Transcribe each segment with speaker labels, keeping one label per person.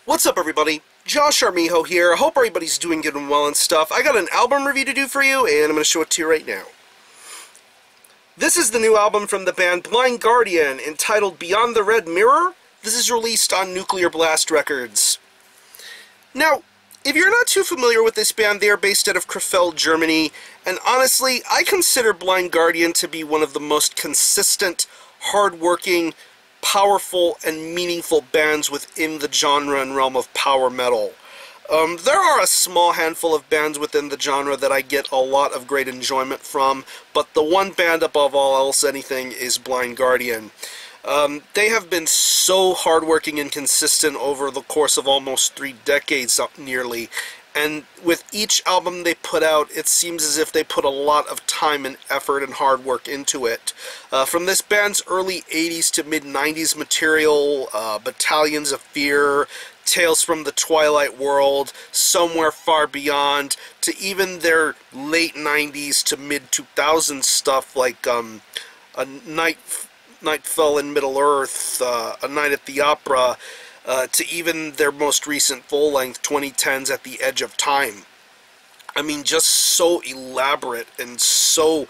Speaker 1: What's up, everybody? Josh Armijo here. I hope everybody's doing good and well and stuff. I got an album review to do for you, and I'm going to show it to you right now. This is the new album from the band Blind Guardian, entitled Beyond the Red Mirror. This is released on Nuclear Blast Records. Now, if you're not too familiar with this band, they are based out of Krefeld, Germany, and honestly, I consider Blind Guardian to be one of the most consistent, hard-working, powerful and meaningful bands within the genre and realm of power metal. There are a small handful of bands within the genre that I get a lot of great enjoyment from, but the one band above all else anything is Blind Guardian. They have been so hardworking and consistent over the course of almost 3 decades nearly, and with each album they put out, it seems as if they put a lot of time and effort and hard work into it. From this band's early 80s to mid-90s material, Battalions of Fear, Tales from the Twilight World, Somewhere Far Beyond, to even their late 90s to mid-2000s stuff like A Night Fell in Middle-earth, A Night at the Opera, to even their most recent full-length 2010s At the Edge of Time. I mean, just so elaborate and so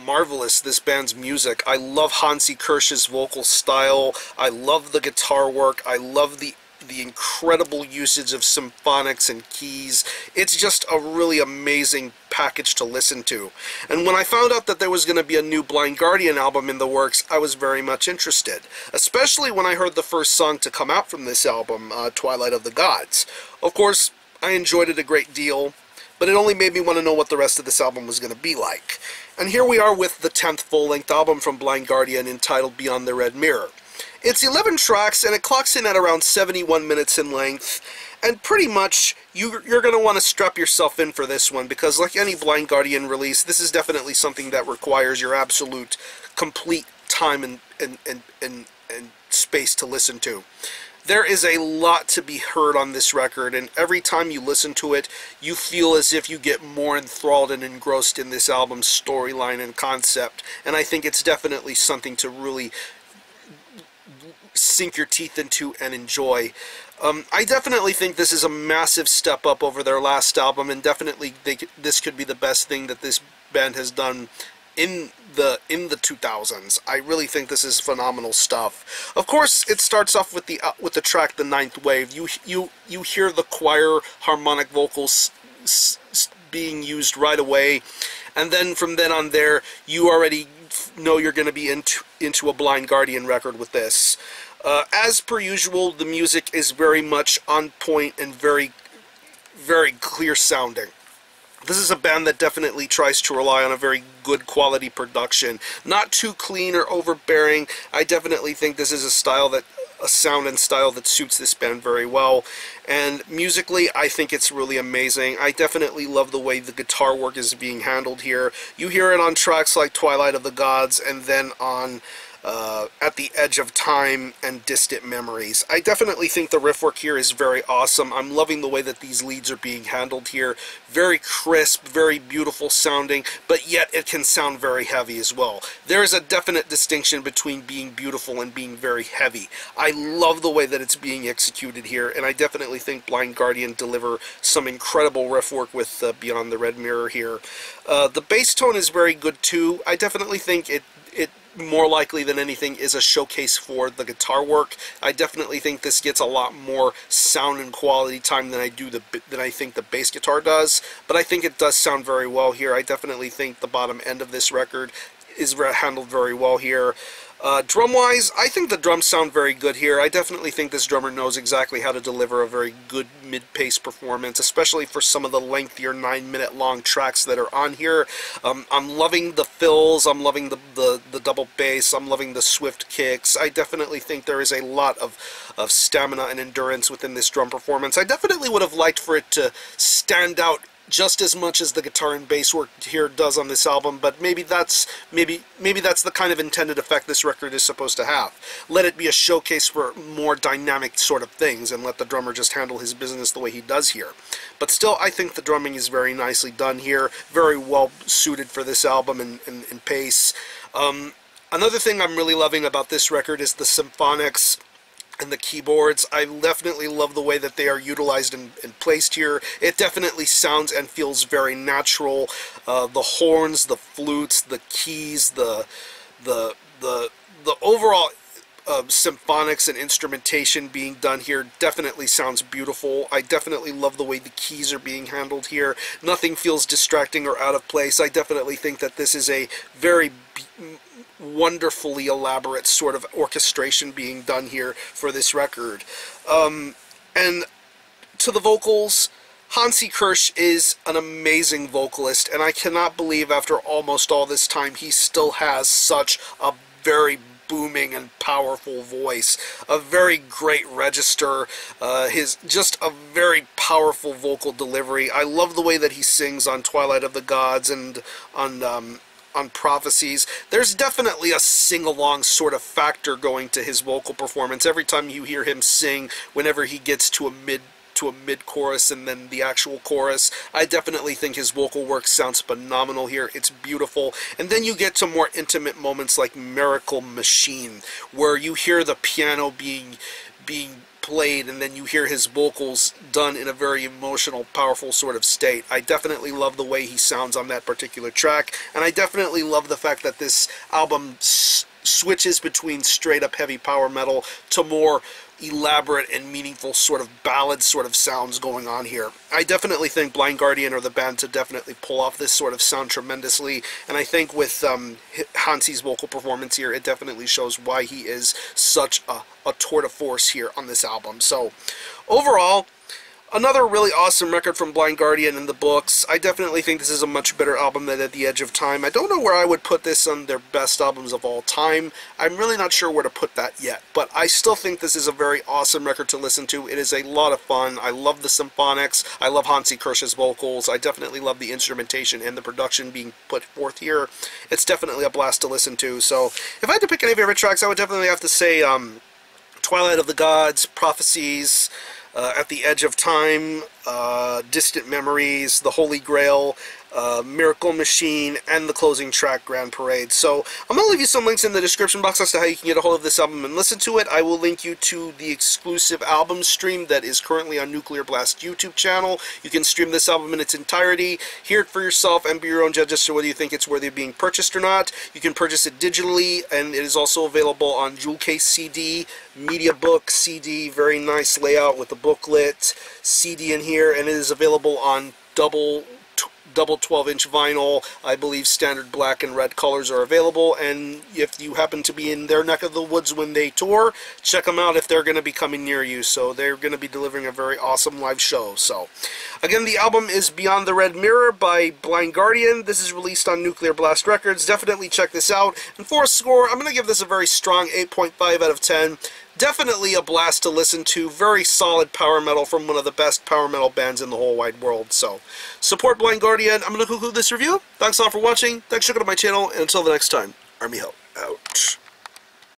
Speaker 1: marvelous, this band's music. I love Hansi Kirsch's vocal style. I love the guitar work. I love the incredible usage of symphonics and keys. It's just a really amazing package to listen to. And when I found out that there was going to be a new Blind Guardian album in the works, I was very much interested. Especially when I heard the first song to come out from this album, Twilight of the Gods. Of course, I enjoyed it a great deal, but it only made me want to know what the rest of this album was going to be like. And here we are with the 10th full-length album from Blind Guardian, entitled Beyond the Red Mirror. It's 11 tracks, and it clocks in at around 71 minutes in length, and pretty much you're going to want to strap yourself in for this one, because like any Blind Guardian release, this is definitely something that requires your absolute, complete time and space to listen to. There is a lot to be heard on this record, and every time you listen to it, you feel as if you get more enthralled and engrossed in this album's storyline and concept, and I think it's definitely something to really sink your teeth into and enjoy. I definitely think this is a massive step up over their last album, and definitely this could be the best thing that this band has done in the 2000s. I really think this is phenomenal stuff. Of course, it starts off with the track The Ninth Wave. You hear the choir harmonic vocals being used right away, and then from then on there, you already know you're going to be into a Blind Guardian record with this. As per usual, the music is very much on point and very, very clear sounding. This is a band that definitely tries to rely on a very good quality production. Not too clean or overbearing. I definitely think this is a sound and style that suits this band very well. And musically, I think it's really amazing. I definitely love the way the guitar work is being handled here. You hear it on tracks like Twilight of the Gods, and then on At the Edge of Time and Distant Memories. I definitely think the riff work here is very awesome. I'm loving the way that these leads are being handled here. Very crisp, very beautiful sounding, but yet it can sound very heavy as well. There is a definite distinction between being beautiful and being very heavy. I love the way that it's being executed here, and I definitely think Blind Guardian deliver some incredible riff work with Beyond the Red Mirror here. The bass tone is very good too. I definitely think it more likely than anything is a showcase for the guitar work. I definitely think this gets a lot more sound and quality time than I think the bass guitar does, but I think it does sound very well here. I definitely think the bottom end of this record is handled very well here. Drum-wise, I think the drums sound very good here. I definitely think this drummer knows exactly how to deliver a very good mid-pace performance, especially for some of the lengthier 9-minute long tracks that are on here. I'm loving the fills, I'm loving the double bass, I'm loving the swift kicks. I definitely think there is a lot of stamina and endurance within this drum performance. I definitely would have liked for it to stand out just as much as the guitar and bass work here does on this album, but maybe that's the kind of intended effect this record is supposed to have. Let it be a showcase for more dynamic sort of things, and let the drummer just handle his business the way he does here. But still, I think the drumming is very nicely done here, very well suited for this album and pace. Another thing I'm really loving about this record is the symphonics. and the keyboards. I definitely love the way that they are utilized and placed here. It definitely sounds and feels very natural. The horns, the flutes, the keys, the overall symphonics and instrumentation being done here definitely sounds beautiful. I definitely love the way the keys are being handled here. Nothing feels distracting or out of place. I definitely think that this is a very wonderfully elaborate sort of orchestration being done here for this record. And to the vocals, Hansi Kirsch is an amazing vocalist, and I cannot believe after almost all this time he still has such a very booming and powerful voice, a very great register, just a very powerful vocal delivery. I love the way that he sings on Twilight of the Gods and on Prophecies. There's definitely a sing-along sort of factor going to his vocal performance. Every time you hear him sing, whenever he gets to a mid-chorus and then the actual chorus, I definitely think his vocal work sounds phenomenal here. It's beautiful. And then you get to more intimate moments like Miracle Machine, where you hear the piano being played and then you hear his vocals done in a very emotional, powerful sort of state. I definitely love the way he sounds on that particular track, and I definitely love the fact that this album switches between straight up heavy power metal to more elaborate and meaningful sort of ballad sort of sounds going on here. I definitely think Blind Guardian are the band to definitely pull off this sort of sound tremendously, and I think with Hansi's vocal performance here, it definitely shows why he is such a tour de force here on this album. So overall, another really awesome record from Blind Guardian in the books. I definitely think this is a much better album than At the Edge of Time. I don't know where I would put this on their best albums of all time. I'm really not sure where to put that yet, but I still think this is a very awesome record to listen to. It is a lot of fun. I love the symphonics. I love Hansi Kirsch's vocals. I definitely love the instrumentation and the production being put forth here. It's definitely a blast to listen to. So if I had to pick any favorite tracks, I would definitely have to say Twilight of the Gods, Prophecies, At the Edge of Time, Distant Memories, The Holy Grail, Miracle Machine, and the closing track, Grand Parade. So I'm going to leave you some links in the description box as to how you can get a hold of this album and listen to it. I will link you to the exclusive album stream that is currently on Nuclear Blast YouTube channel. You can stream this album in its entirety, hear it for yourself, and be your own judge as to whether you think it's worthy of being purchased or not. You can purchase it digitally, and it is also available on Jewel Case CD, mediabook CD, very nice layout with a booklet, CD in here, and it is available on double 12-inch vinyl. I believe standard black and red colors are available, and if you happen to be in their neck of the woods when they tour, check them out if they're going to be coming near you. So they're going to be delivering a very awesome live show. So again, the album is Beyond the Red Mirror by Blind Guardian. This is released on Nuclear Blast Records. Definitely check this out. And for a score, I'm going to give this a very strong 8.5 out of 10. Definitely a blast to listen to. Very solid power metal from one of the best power metal bands in the whole wide world. So, support Blind Guardian. I'm going to conclude this review. Thanks a lot for watching. Thanks for checking out my channel. And until the next time, Army Help out.